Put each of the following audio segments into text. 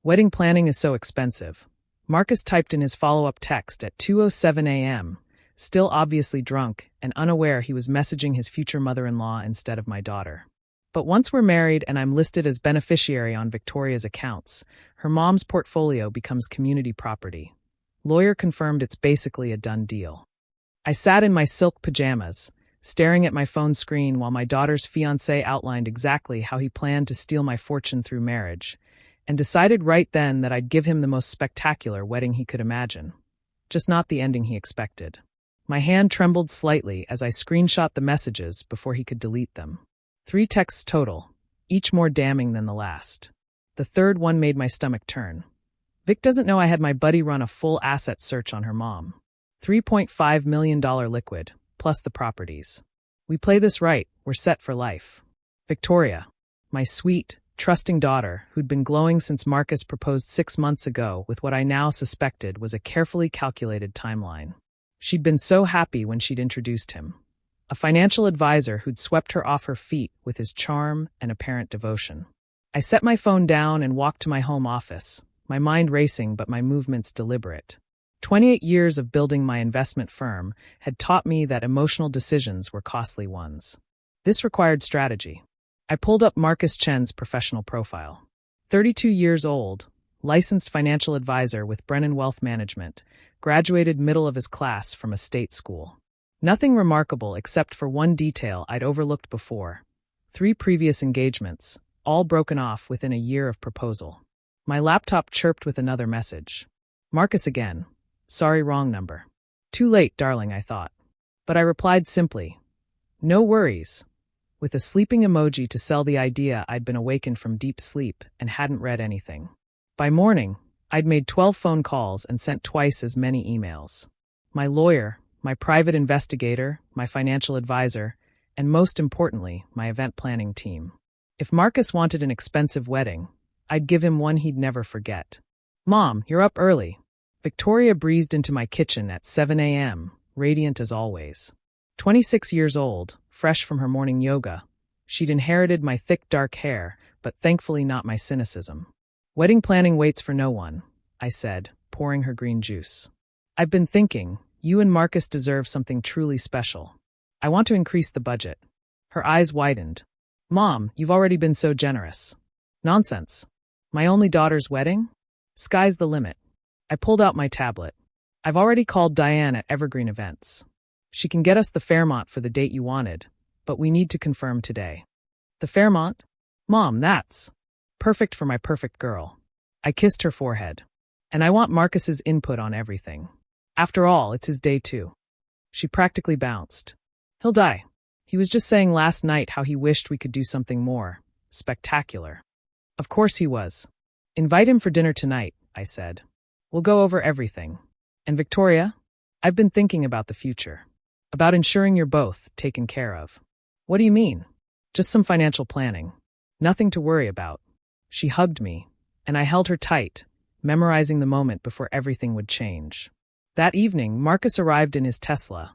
Wedding planning is so expensive. Marcus typed in his follow-up text at 2:07 a.m., still obviously drunk and unaware he was messaging his future mother-in-law instead of my daughter. But once we're married and I'm listed as beneficiary on Victoria's accounts, her mom's portfolio becomes community property. Lawyer confirmed it's basically a done deal. I sat in my silk pajamas, staring at my phone screen while my daughter's fiancé outlined exactly how he planned to steal my fortune through marriage, and decided right then that I'd give him the most spectacular wedding he could imagine. Just not the ending he expected. My hand trembled slightly as I screenshot the messages before he could delete them. 3 texts total, each more damning than the last. The third one made my stomach turn. Vic doesn't know I had my buddy run a full asset search on her mom. $3.5 million liquid, plus the properties. We play this right, we're set for life. Victoria, my sweet, trusting daughter who'd been glowing since Marcus proposed 6 months ago with what I now suspected was a carefully calculated timeline. She'd been so happy when she'd introduced him. A financial advisor who'd swept her off her feet with his charm and apparent devotion. I set my phone down and walked to my home office, my mind racing but my movements deliberate. 28 years of building my investment firm had taught me that emotional decisions were costly ones. This required strategy. I pulled up Marcus Chen's professional profile. 32 years old, licensed financial advisor with Brennan Wealth Management, graduated middle of his class from a state school. Nothing remarkable except for one detail I'd overlooked before. 3 previous engagements, all broken off within a year of proposal. My laptop chirped with another message. Marcus again. Sorry, wrong number. Too late, darling, I thought. But I replied simply, no worries, with a sleeping emoji to sell the idea I'd been awakened from deep sleep and hadn't read anything. By morning, I'd made 12 phone calls and sent twice as many emails. My lawyer, my private investigator, my financial advisor, and most importantly, my event planning team. If Marcus wanted an expensive wedding, I'd give him one he'd never forget. Mom, you're up early. Victoria breezed into my kitchen at 7 a.m., radiant as always. 26 years old, fresh from her morning yoga, she'd inherited my thick dark hair, but thankfully not my cynicism. Wedding planning waits for no one, I said, pouring her green juice. I've been thinking, you and Marcus deserve something truly special. I want to increase the budget. Her eyes widened. Mom, you've already been so generous. Nonsense. My only daughter's wedding? Sky's the limit. I pulled out my tablet. I've already called Diane at Evergreen Events. She can get us the Fairmont for the date you wanted, but we need to confirm today. The Fairmont? Mom, that's perfect for my perfect girl. I kissed her forehead. And I want Marcus's input on everything. After all, it's his day too. She practically bounced. He'll die. He was just saying last night how he wished we could do something more spectacular. Of course he was. Invite him for dinner tonight, I said. We'll go over everything. And Victoria, I've been thinking about the future. About ensuring you're both taken care of. What do you mean? Just some financial planning. Nothing to worry about. She hugged me, and I held her tight, memorizing the moment before everything would change. That evening, Marcus arrived in his Tesla,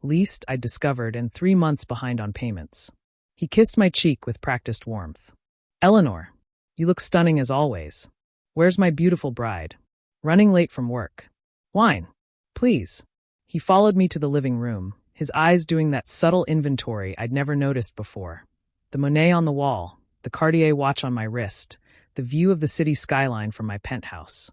leased, I'd discovered, and 3 months behind on payments. He kissed my cheek with practiced warmth. Eleanor, you look stunning as always. Where's my beautiful bride? Running late from work. Wine, please. He followed me to the living room, his eyes doing that subtle inventory I'd never noticed before. The Monet on the wall, the Cartier watch on my wrist, the view of the city skyline from my penthouse.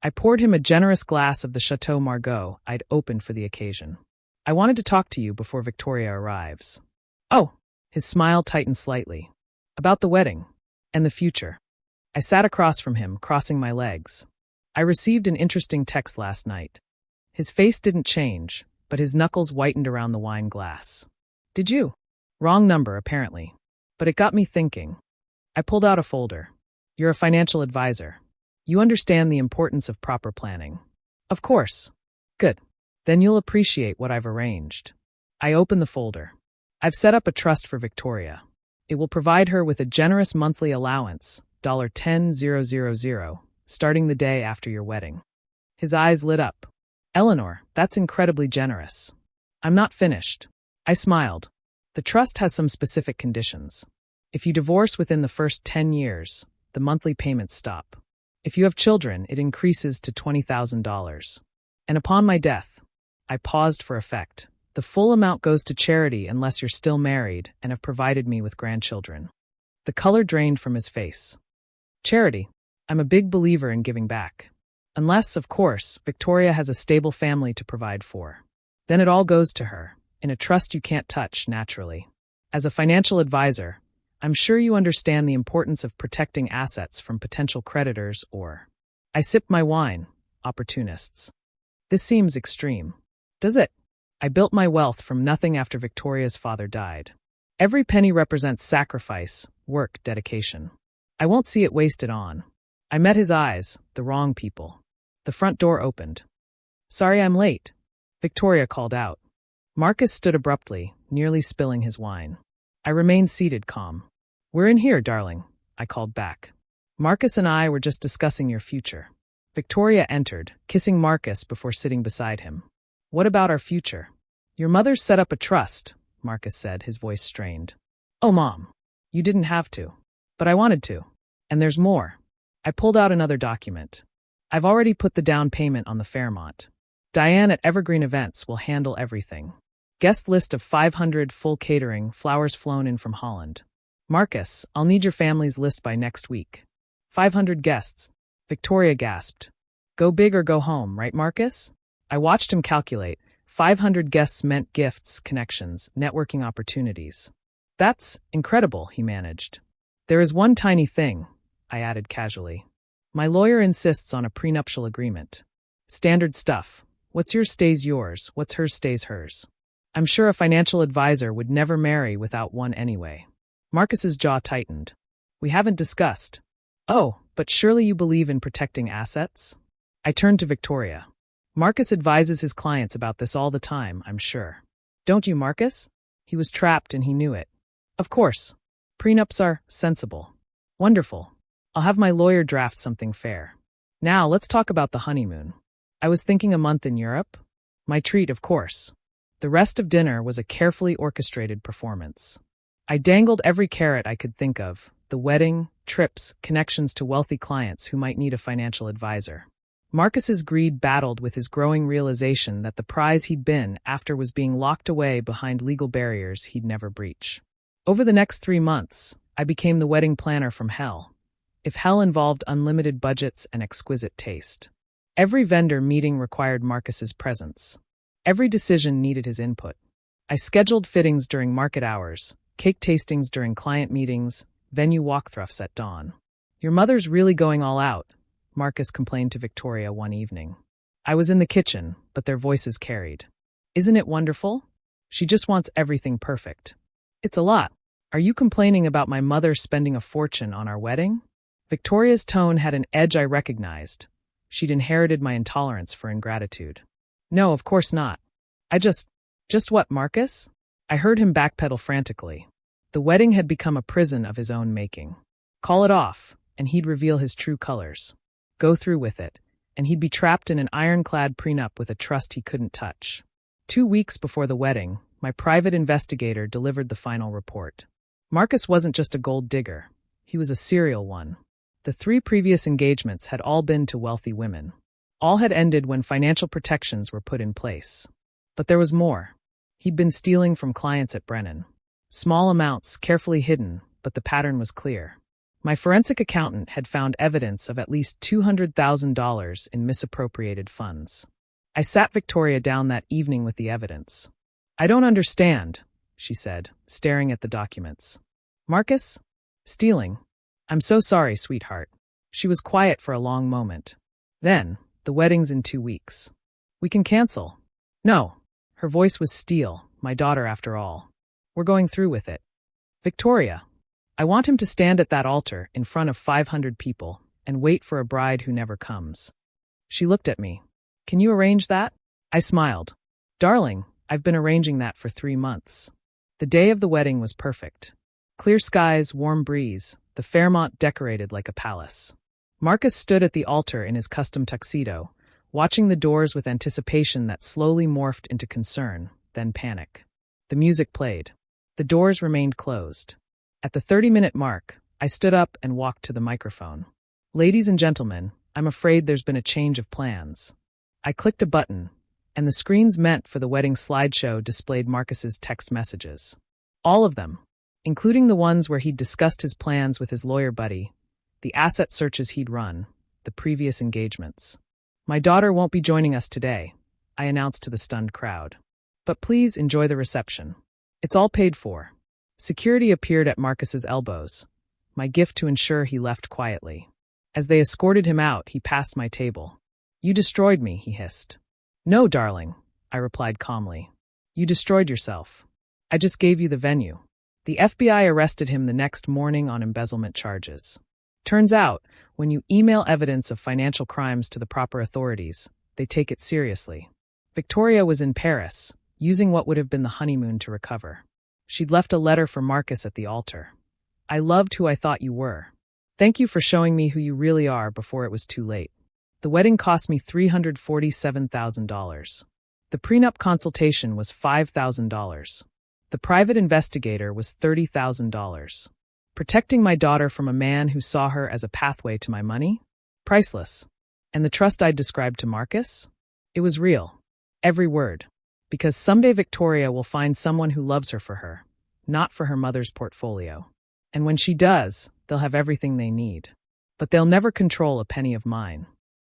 I poured him a generous glass of the Chateau Margaux I'd opened for the occasion. I wanted to talk to you before Victoria arrives. Oh, his smile tightened slightly. About the wedding. And the future. I sat across from him, crossing my legs. I received an interesting text last night. His face didn't change, but his knuckles whitened around the wine glass. Did you? Wrong number, apparently. But it got me thinking. I pulled out a folder. You're a financial advisor. You understand the importance of proper planning. Of course. Good. Then you'll appreciate what I've arranged. I opened the folder. I've set up a trust for Victoria. It will provide her with a generous monthly allowance, $10,000, starting the day after your wedding. His eyes lit up. Eleanor, that's incredibly generous. I'm not finished. I smiled. The trust has some specific conditions. If you divorce within the first 10 years, the monthly payments stop. If you have children, it increases to $20,000. And upon my death, I paused for effect. The full amount goes to charity unless you're still married and have provided me with grandchildren. The color drained from his face. Charity. I'm a big believer in giving back. Unless, of course, Victoria has a stable family to provide for. Then it all goes to her, in a trust you can't touch, naturally. As a financial advisor, I'm sure you understand the importance of protecting assets from potential creditors or... I sipped my wine. Opportunists. This seems extreme. Does it? I built my wealth from nothing after Victoria's father died. Every penny represents sacrifice, work, dedication. I won't see it wasted on. I met his eyes, the wrong people. The front door opened. Sorry I'm late, Victoria called out. Marcus stood abruptly, nearly spilling his wine. I remained seated, calm. We're in here, darling, I called back. Marcus and I were just discussing your future. Victoria entered, kissing Marcus before sitting beside him. What about our future? Your mother's set up a trust, Marcus said, his voice strained. Oh, Mom, you didn't have to. But I wanted to. And there's more. I pulled out another document. I've already put the down payment on the Fairmont. Diane at Evergreen Events will handle everything. Guest list of 500, full catering, flowers flown in from Holland. Marcus, I'll need your family's list by next week. 500 guests. Victoria gasped. Go big or go home, right, Marcus? I watched him calculate. 500 guests meant gifts, connections, networking opportunities. That's incredible, he managed. There is one tiny thing, I added casually. My lawyer insists on a prenuptial agreement. Standard stuff. What's yours stays yours, what's hers stays hers. I'm sure a financial advisor would never marry without one anyway. Marcus's jaw tightened. We haven't discussed. Oh, but surely you believe in protecting assets? I turned to Victoria. Marcus advises his clients about this all the time, I'm sure. Don't you, Marcus? He was trapped and he knew it. Of course. Prenups are sensible. Wonderful. I'll have my lawyer draft something fair. Now let's talk about the honeymoon. I was thinking a month in Europe. My treat, of course. The rest of dinner was a carefully orchestrated performance. I dangled every carrot I could think of: the wedding, trips, connections to wealthy clients who might need a financial advisor. Marcus's greed battled with his growing realization that the prize he'd been after was being locked away behind legal barriers he'd never breach. Over the next 3 months, I became the wedding planner from hell. If hell involved unlimited budgets and exquisite taste. Every vendor meeting required Marcus's presence. Every decision needed his input. I scheduled fittings during market hours, cake tastings during client meetings, venue walkthroughs at dawn. Your mother's really going all out, Marcus complained to Victoria one evening. I was in the kitchen, but their voices carried. Isn't it wonderful? She just wants everything perfect. It's a lot. Are you complaining about my mother spending a fortune on our wedding? Victoria's tone had an edge I recognized. She'd inherited my intolerance for ingratitude. No, of course not. Just what, Marcus? I heard him backpedal frantically. The wedding had become a prison of his own making. Call it off, and he'd reveal his true colors. Go through with it, and he'd be trapped in an ironclad prenup with a trust he couldn't touch. 2 weeks before the wedding, my private investigator delivered the final report. Marcus wasn't just a gold digger. He was a serial one. The 3 previous engagements had all been to wealthy women. All had ended when financial protections were put in place. But there was more. He'd been stealing from clients at Brennan. Small amounts, carefully hidden, but the pattern was clear. My forensic accountant had found evidence of at least $200,000 in misappropriated funds. I sat Victoria down that evening with the evidence. I don't understand, she said, staring at the documents. Marcus? Stealing? I'm so sorry, sweetheart. She was quiet for a long moment. Then, the wedding's in 2 weeks. We can cancel. No. Her voice was steel, my daughter after all. We're going through with it. Victoria, I want him to stand at that altar in front of 500 people and wait for a bride who never comes. She looked at me. Can you arrange that? I smiled. Darling, I've been arranging that for 3 months. The day of the wedding was perfect. Clear skies, warm breeze, the Fairmont decorated like a palace. Marcus stood at the altar in his custom tuxedo, watching the doors with anticipation that slowly morphed into concern, then panic. The music played. The doors remained closed. At the 30-minute mark, I stood up and walked to the microphone. Ladies and gentlemen, I'm afraid there's been a change of plans. I clicked a button, and the screens meant for the wedding slideshow displayed Marcus's text messages. All of them, including the ones where he'd discussed his plans with his lawyer buddy, the asset searches he'd run, the previous engagements. My daughter won't be joining us today, I announced to the stunned crowd. But please enjoy the reception. It's all paid for. Security appeared at Marcus's elbows, my gift to ensure he left quietly. As they escorted him out, he passed my table. You destroyed me, he hissed. No, darling, I replied calmly. You destroyed yourself. I just gave you the venue. The FBI arrested him the next morning on embezzlement charges. Turns out, when you email evidence of financial crimes to the proper authorities, they take it seriously. Victoria was in Paris, using what would have been the honeymoon to recover. She'd left a letter for Marcus at the altar. I loved who I thought you were. Thank you for showing me who you really are before it was too late. The wedding cost me $347,000. The prenup consultation was $5,000. The private investigator was $30,000. Protecting my daughter from a man who saw her as a pathway to my money? Priceless. And the trust I'd described to Marcus? It was real. Every word. Because someday Victoria will find someone who loves her for her, not for her mother's portfolio. And when she does, they'll have everything they need. But they'll never control a penny of mine.